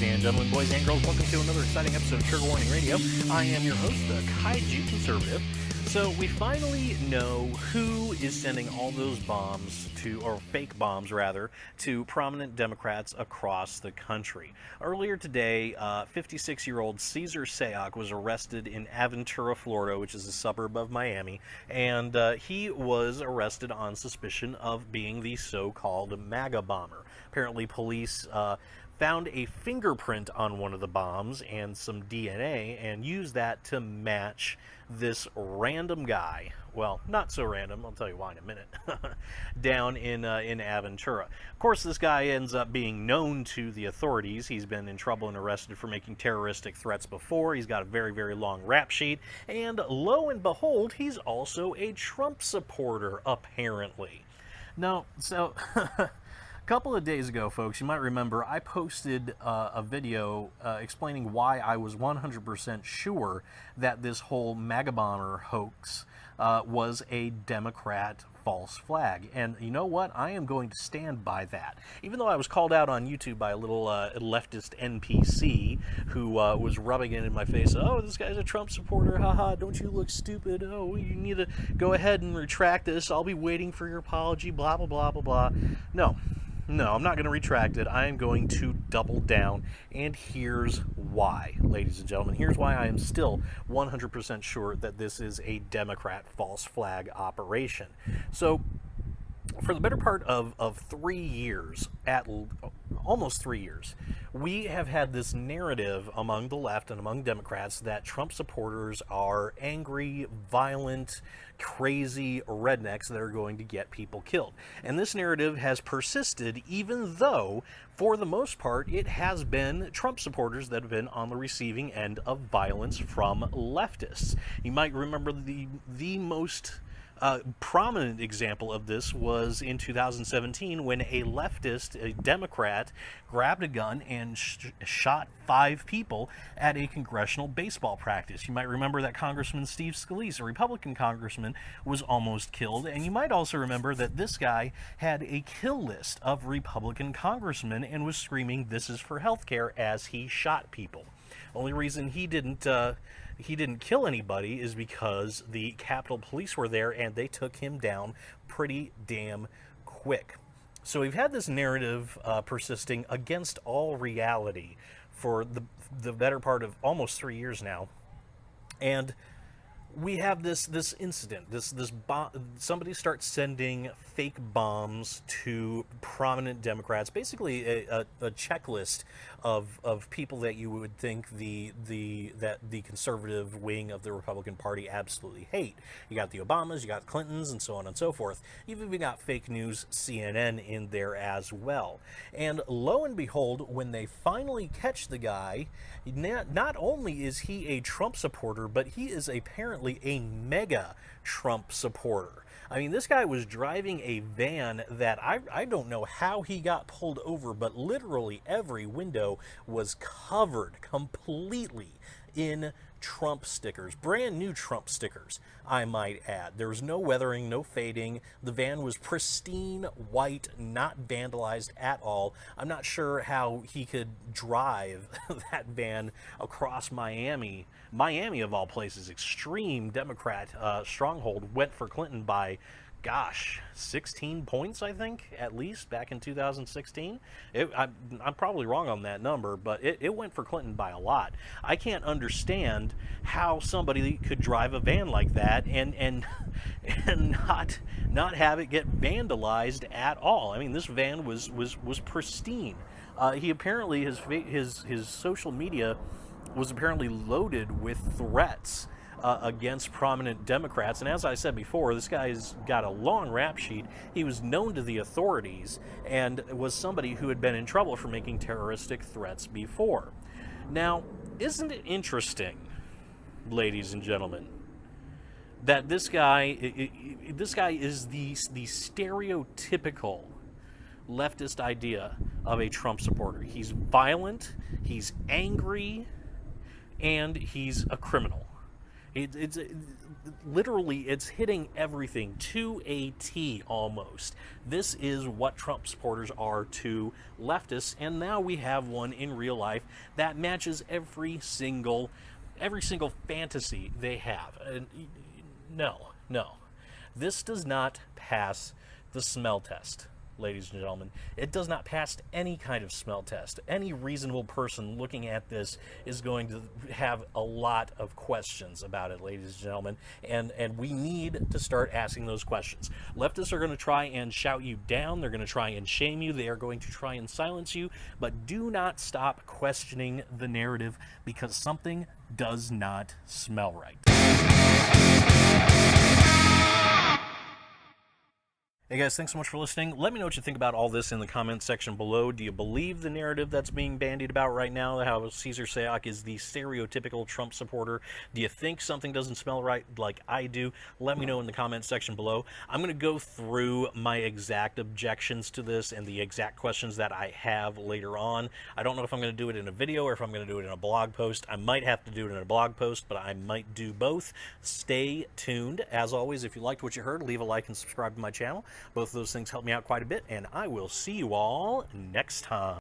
and gentlemen, boys and girls, welcome to another exciting episode of Trigger Warning Radio. I am your host, the Kaiju Conservative. So we finally know who is sending all those bombs to, or fake bombs rather, to prominent Democrats across the country. Earlier today, 56-year-old Cesar Sayoc was arrested in Aventura, Florida, which is a suburb of Miami, and he was arrested on suspicion of being the so-called MAGA bomber. Apparently police found a fingerprint on one of the bombs and some DNA and used that to match this random guy, well, not so random, I'll tell you why in a minute, down in Aventura. Of course, this guy ends up being known to the authorities. He's been in trouble and arrested for making terroristic threats before. He's got a very, very long rap sheet, and lo and behold, he's also a Trump supporter, apparently. Now, so... A couple of days ago, folks, you might remember I posted a video explaining why I was 100% sure that this whole MAGABomber hoax was a Democrat false flag. And you know what? I am going to stand by that. Even though I was called out on YouTube by a little leftist NPC who was rubbing it in my face, oh, this guy's a Trump supporter, haha, don't you look stupid, oh, you need to go ahead and retract this, I'll be waiting for your apology, blah, blah, blah, blah, blah. No, I'm not going to retract it. I am going to double down, and here's why, ladies and gentlemen. Here's why I am still 100% sure that this is a Democrat false flag operation. So, for the better part of 3 years, almost 3 years, we have had this narrative among the left and among Democrats that Trump supporters are angry, violent, crazy rednecks that are going to get people killed. And this narrative has persisted even though, for the most part, it has been Trump supporters that have been on the receiving end of violence from leftists. You might remember the most prominent example of this was in 2017 when a leftist, a Democrat, grabbed a gun and shot 5 people at a congressional baseball practice. You might remember that Congressman Steve Scalise, a Republican congressman, was almost killed, and you might also remember that this guy had a kill list of Republican congressmen and was screaming, "This is for healthcare," as he shot people. Only reason he didn't kill anybody is because the Capitol Police were there and they took him down pretty damn quick. So we've had this narrative persisting against all reality for the better part of almost 3 years now, and we have this incident. Somebody starts sending fake bombs to prominent Democrats. Basically, a checklist of people that you would think that the conservative wing of the Republican Party absolutely hate. You got the Obamas, you got Clintons, and so on and so forth. You've even got fake news CNN in there as well. And lo and behold, when they finally catch the guy, not only is he a Trump supporter, but he is apparently a mega Trump supporter. I mean, this guy was driving a van that I don't know how he got pulled over, but literally every window was covered completely in Trump stickers, brand new Trump stickers, I might add. There was no weathering, no fading. The van was pristine white, not vandalized at all. I'm not sure how he could drive that van across Miami. Miami, of all places, extreme Democrat stronghold, went for Clinton by, gosh, 16 points, I think, at least, back in 2016. I'm probably wrong on that number, but it went for Clinton by a lot. I can't understand how somebody could drive a van like that and not have it get vandalized at all. I mean, this van was pristine. He apparently, his social media was apparently loaded with threats against prominent Democrats. And as I said before, this guy's got a long rap sheet. He was known to the authorities and was somebody who had been in trouble for making terroristic threats before. Now, isn't it interesting, ladies and gentlemen, that this guy is the stereotypical leftist idea of a Trump supporter? He's violent, he's angry, and he's a criminal. literally, it's hitting everything to a T almost. This is what Trump supporters are to leftists, and now we have one in real life that matches every single fantasy they have. And no, this does not pass the smell test, ladies and gentlemen. It does not pass any kind of smell test. Any reasonable person looking at this is going to have a lot of questions about it, ladies and gentlemen, and we need to start asking those questions. Leftists are going to try and shout you down. They're going to try and shame you. They are going to try and silence you, but do not stop questioning the narrative, because something does not smell right. Hey guys, thanks so much for listening. Let me know what you think about all this in the comments section below. Do you believe the narrative that's being bandied about right now, how Cesar Sayoc is the stereotypical Trump supporter? Do you think something doesn't smell right like I do? Let me know in the comments section below. I'm going to go through my exact objections to this and the exact questions that I have later on. I don't know if I'm going to do it in a video or if I'm going to do it in a blog post. I might have to do it in a blog post, but I might do both. Stay tuned. As always, if you liked what you heard, leave a like and subscribe to my channel. Both of those things help me out quite a bit, and I will see you all next time.